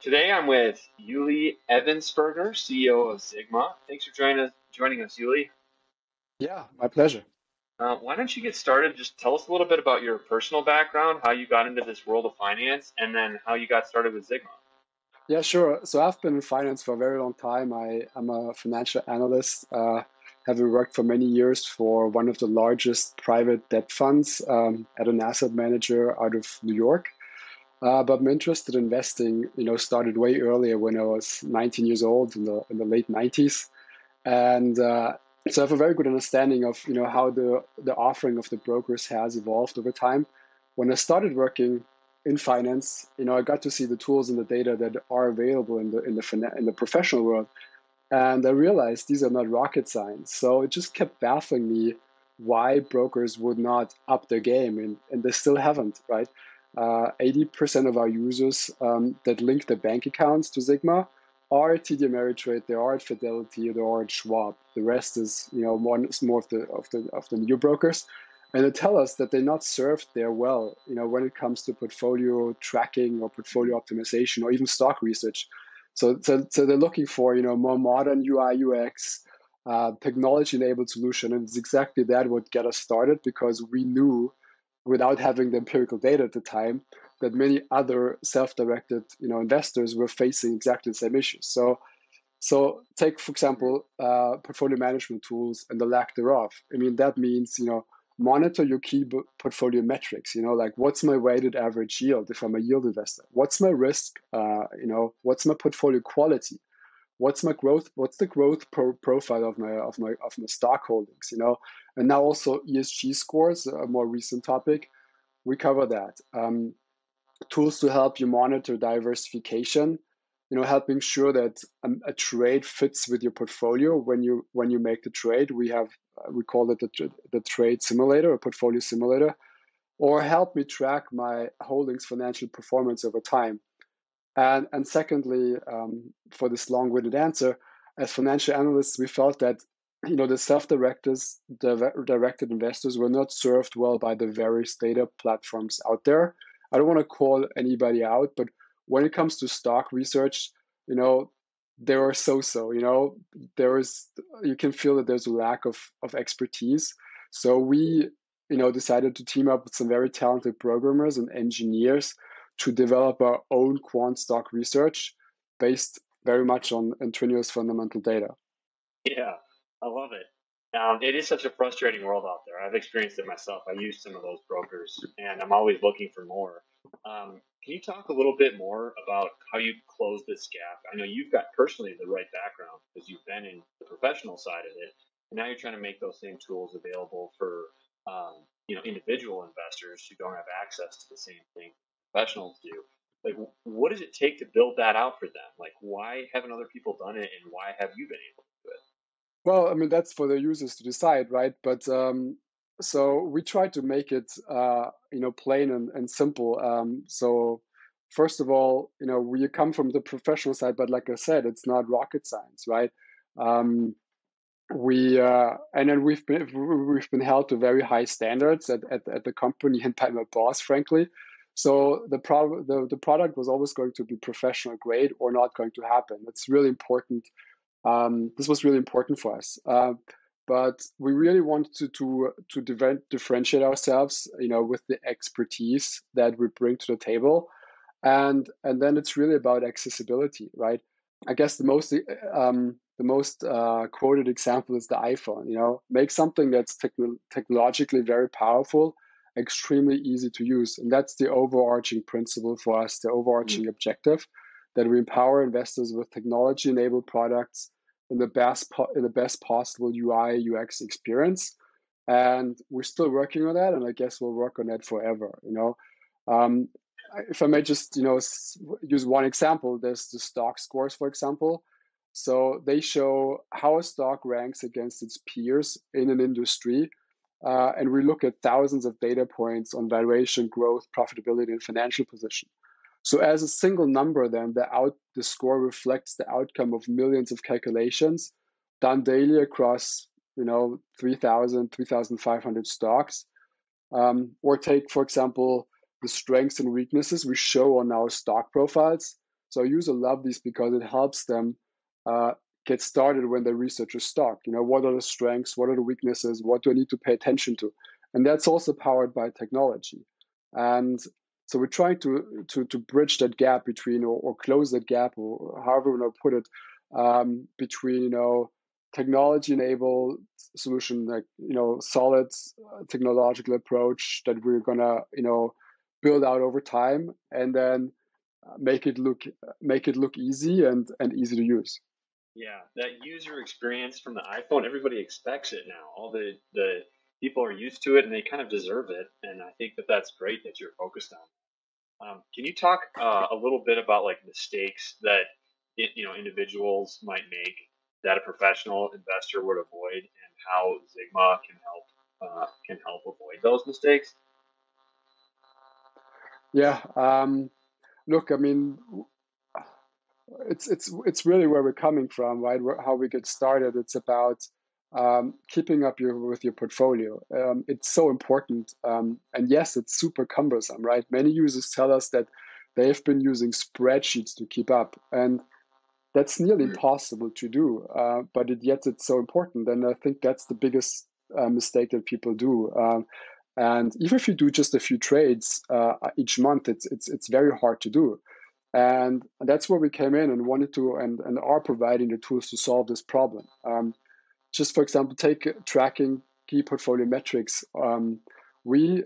Today I'm with Uli Ebensperger, CEO of Ziggma. Thanks for joining us, Uli. Yeah, my pleasure. Why don't you get started? Just tell us a little bit about your personal background, how you got into this world of finance, and then how you got started with Ziggma. Yeah, sure. So I've been in finance for a very long time. I'm a financial analyst, having worked for many years for one of the largest private debt funds at an asset manager out of New York. But I'm interested in investing, started way earlier when I was 19 years old in the late 90s. And so I have a very good understanding of, how the offering of the brokers has evolved over time. When I started working in finance, I got to see the tools and the data that are available in the professional world, and I realized these are not rocket science. So it just kept baffling me why brokers would not up their game, and they still haven't, right? 80% of our users that link their bank accounts to Sigma are at TD Ameritrade, they are at Fidelity, they are at Schwab. The rest is, more of the new brokers, and they tell us that they're not served there well, when it comes to portfolio tracking or portfolio optimization or even stock research. So they're looking for, more modern UI UX, technology-enabled solution, and it's exactly that what got us started, because we knew, without having the empirical data at the time, that many other self-directed, investors were facing exactly the same issues. So take, for example, portfolio management tools and the lack thereof. I mean, that means, monitor your key portfolio metrics, like what's my weighted average yield if I'm a yield investor? What's my risk? What's my portfolio quality? What's my growth? What's the growth profile of my stock holdings? And now also ESG scores, a more recent topic. We cover that. Tools to help you monitor diversification, helping sure that a trade fits with your portfolio when you make the trade. We call it the trade simulator or portfolio simulator, or help me track my holdings financial performance over time. And secondly, for this long-winded answer, as financial analysts, we felt that, the directed investors were not served well by the various data platforms out there. I don't want to call anybody out, but when it comes to stock research, there are so-so. You can feel that there's a lack of expertise. So we, decided to team up with some very talented programmers and engineers to develop our own quant stock research based very much on Intrinio's fundamental data. Yeah, I love it. It is such a frustrating world out there. I've experienced it myself. I use some of those brokers, and I'm always looking for more. Can you talk a little bit more about how you close this gap? I know you've got personally the right background because you've been in the professional side of it, and now you're trying to make those same tools available for individual investors who don't have access to the same thing professionals do. Like, what does it take to build that out for them? Like, why haven't other people done it, and why have you been able to do it? Well, I mean, that's for the users to decide, right? But so we try to make it, plain and simple. So first of all, we come from the professional side, but like I said, it's not rocket science, right? Um, we and then we've been held to very high standards at the company and by my boss, frankly. So the product was always going to be professional grade or not going to happen. It's really important. This was really important for us, but we really wanted to differentiate ourselves, with the expertise that we bring to the table, and then it's really about accessibility, right? I guess the most quoted example is the iPhone. Make something that's technologically very powerful, extremely easy to use, and that's the overarching principle for us. The overarching objective, that we empower investors with technology-enabled products in the best possible UI UX experience. And we're still working on that, and I guess we'll work on that forever. Um, if I may just use one example, there's the stock scores, for example. So they show how a stock ranks against its peers in an industry, and we look at thousands of data points on valuation, growth, profitability, and financial position. So as a single number, then the score reflects the outcome of millions of calculations done daily across 3,500 stocks. Or take, for example, the strengths and weaknesses we show on our stock profiles. So users love these because it helps them uh, get started when they research a stock. What are the strengths? What are the weaknesses? What do I need to pay attention to? And that's also powered by technology. And so we're trying to bridge that gap between, or close that gap, or however we want to put it, between technology-enabled solution, like solid technological approach that we're gonna build out over time, and then make it look easy and easy to use. Yeah, that user experience from the iPhone, everybody expects it now. All the people are used to it and they kind of deserve it. And I think that that's great that you're focused on. Can you talk a little bit about like mistakes that individuals might make that a professional investor would avoid, and how Ziggma can help avoid those mistakes? Yeah. Look, I mean, it's really where we're coming from, right? How we get started. It's about keeping up with your portfolio. It's so important, and yes, it's super cumbersome, right? Many users tell us that they've been using spreadsheets to keep up, and that's nearly impossible to do. But yet it's so important, and I think that's the biggest mistake that people do. And even if you do just a few trades each month, it's very hard to do. And that's where we came in and wanted to and are providing the tools to solve this problem. Just for example, take tracking key portfolio metrics. We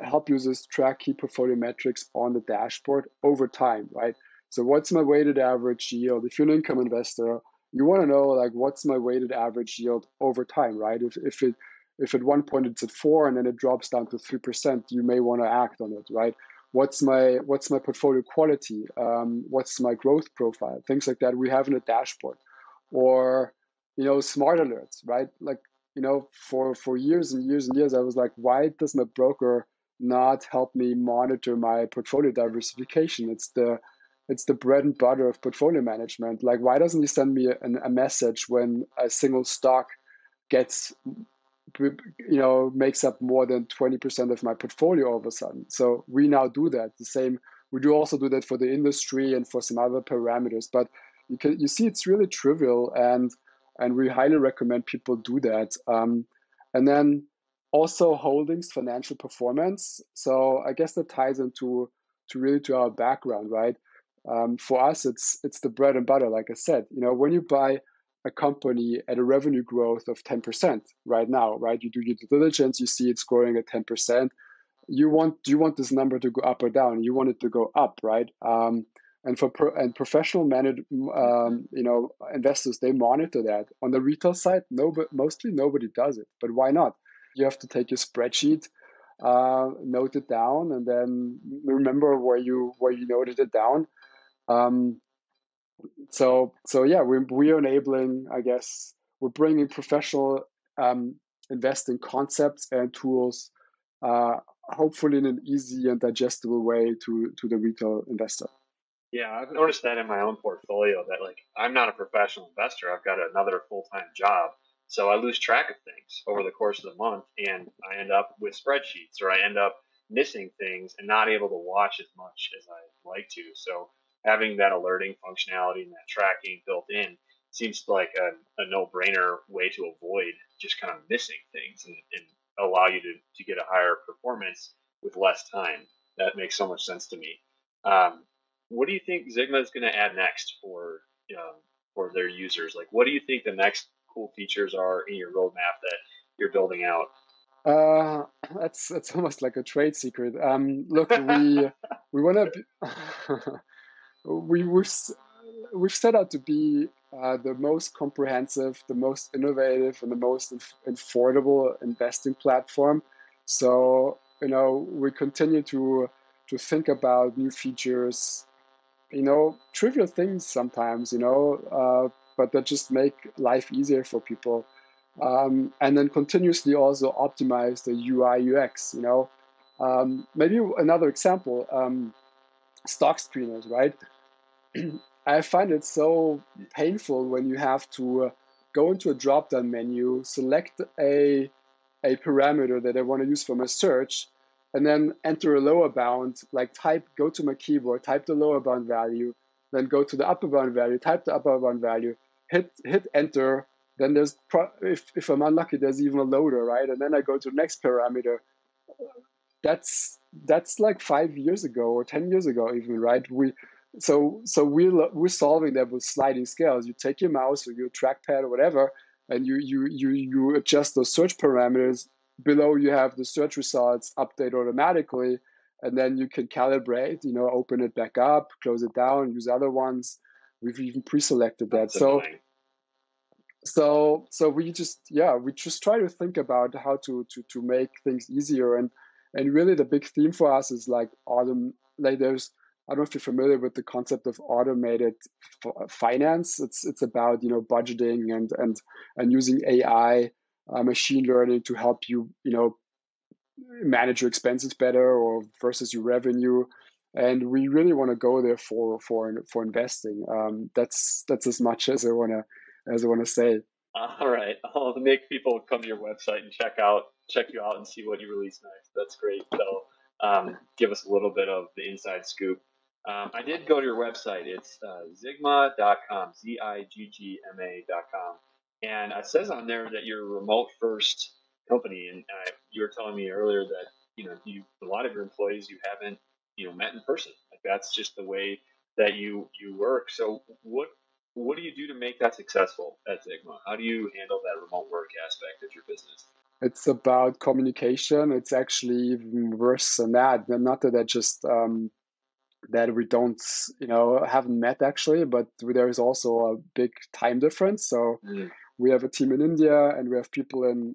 help users track key portfolio metrics on the dashboard over time, right? So what's my weighted average yield? If you're an income investor, you want to know like what's my weighted average yield over time, right? If at one point it's at 4 and then it drops down to 3%, you may want to act on it, right? What's my portfolio quality? What's my growth profile? Things like that we have in a dashboard, or smart alerts, right? Like for years and years and years, I was like, why does my broker not help me monitor my portfolio diversification? It's the bread and butter of portfolio management. Like, why doesn't he send me a message when a single stock gets makes up more than 20% of my portfolio all of a sudden? So we now do that. The same, we do also do that for the industry and for some other parameters. But you see, it's really trivial, and we highly recommend people do that. And then also holdings financial performance. So I guess that ties into to our background, right? For us, it's the bread and butter. Like I said, when you buy a company at a revenue growth of 10% right now, right? You do your due diligence, you see it's growing at 10%. You want this number to go up or down? You want it to go up, right? And professional managed, investors, they monitor that. On the retail side, mostly nobody does it. But why not? You have to take your spreadsheet, note it down, and then remember where you noted it down. Um, so yeah, we are enabling, I guess, we're bringing professional investing concepts and tools, uh, hopefully in an easy and digestible way to the retail investor. Yeah, I've noticed that in my own portfolio that like I'm not a professional investor. I've got another full-time job. So I lose track of things over the course of the month, and I end up with spreadsheets, or I end up missing things and not able to watch as much as I'd like to. So having that alerting functionality and that tracking built in seems like a no-brainer way to avoid just kind of missing things, and allow you to get a higher performance with less time. That makes so much sense to me. Um, what do you think Zigma is going to add next um, for their users? Like, what do you think the next cool features are in your roadmap that you're building out? Uh, that's almost like a trade secret. Look, we want to. We've set out to be the most comprehensive, the most innovative, and the most affordable investing platform. So we continue to think about new features, trivial things sometimes, but that just make life easier for people. And then continuously also optimize the UI UX. Maybe another example, stock screeners, right? I find it so painful when you have to go into a drop-down menu, select a parameter that I want to use for my search, and then enter a lower bound, like go to my keyboard, type the lower bound value, then go to the upper bound value, type the upper bound value, hit enter. Then there's if I'm unlucky, there's even a loader, right? And then I go to the next parameter. That's like 5 years ago or 10 years ago, even, right? We're solving that with sliding scales. You take your mouse or your trackpad or whatever, and you adjust those search parameters. Below you have the search results update automatically, and then you can calibrate. Open it back up, close it down, use other ones. We've even pre-selected that. That's annoying. So we just try to think about how to make things easier, and really the big theme for us is like there's, I don't know if you're familiar with the concept of automated finance. It's about budgeting and using AI, machine learning to help you manage your expenses better or versus your revenue. And we really want to go there for investing. That's as much as I want to say. All right, I'll make people come to your website and check you out and see what you release next. That's great. So, give us a little bit of the inside scoop. I did go to your website. It's Ziggma.com, Ziggma.com, and it says on there that you're a remote first company. And you were telling me earlier that a lot of your employees you haven't met in person. Like that's just the way that you work. So what do you do to make that successful at Ziggma? How do you handle that remote work aspect of your business? It's about communication. It's actually even worse than that. Not that I just that we don't, haven't met actually, but there is also a big time difference. So we have a team in India and we have people in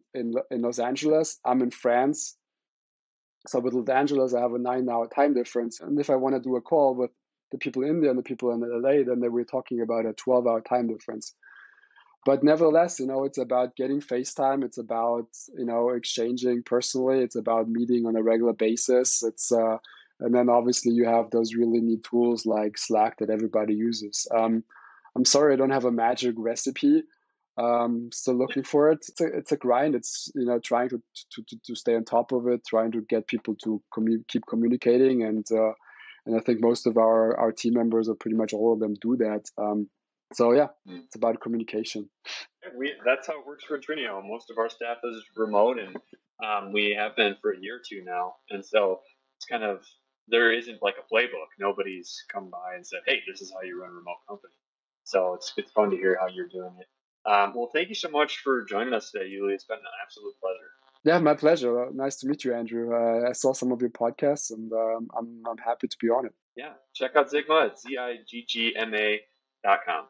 Los Angeles. I'm in France. So with Los Angeles, I have a 9-hour time difference. And if I want to do a call with the people in India and the people in LA, then we're talking about a 12-hour time difference. But nevertheless, it's about getting FaceTime. It's about, exchanging personally. It's about meeting on a regular basis. And then obviously you have those really neat tools like Slack that everybody uses. I'm sorry, I don't have a magic recipe. Still looking for it. It's a grind. It's trying to stay on top of it, trying to get people to keep communicating, and I think most of our team members, or pretty much all of them, do that. So yeah, it's about communication. That's how it works for Intrinio. Most of our staff is remote, and we have been for a year or two now. And so it's kind of, there isn't like a playbook. Nobody's come by and said, "Hey, this is how you run a remote company." So it's fun to hear how you're doing it. Well, thank you so much for joining us today, Uli. It's been an absolute pleasure. Yeah, my pleasure. Nice to meet you, Andrew. I saw some of your podcasts, and I'm happy to be on it. Yeah, check out Ziggma at Ziggma.com.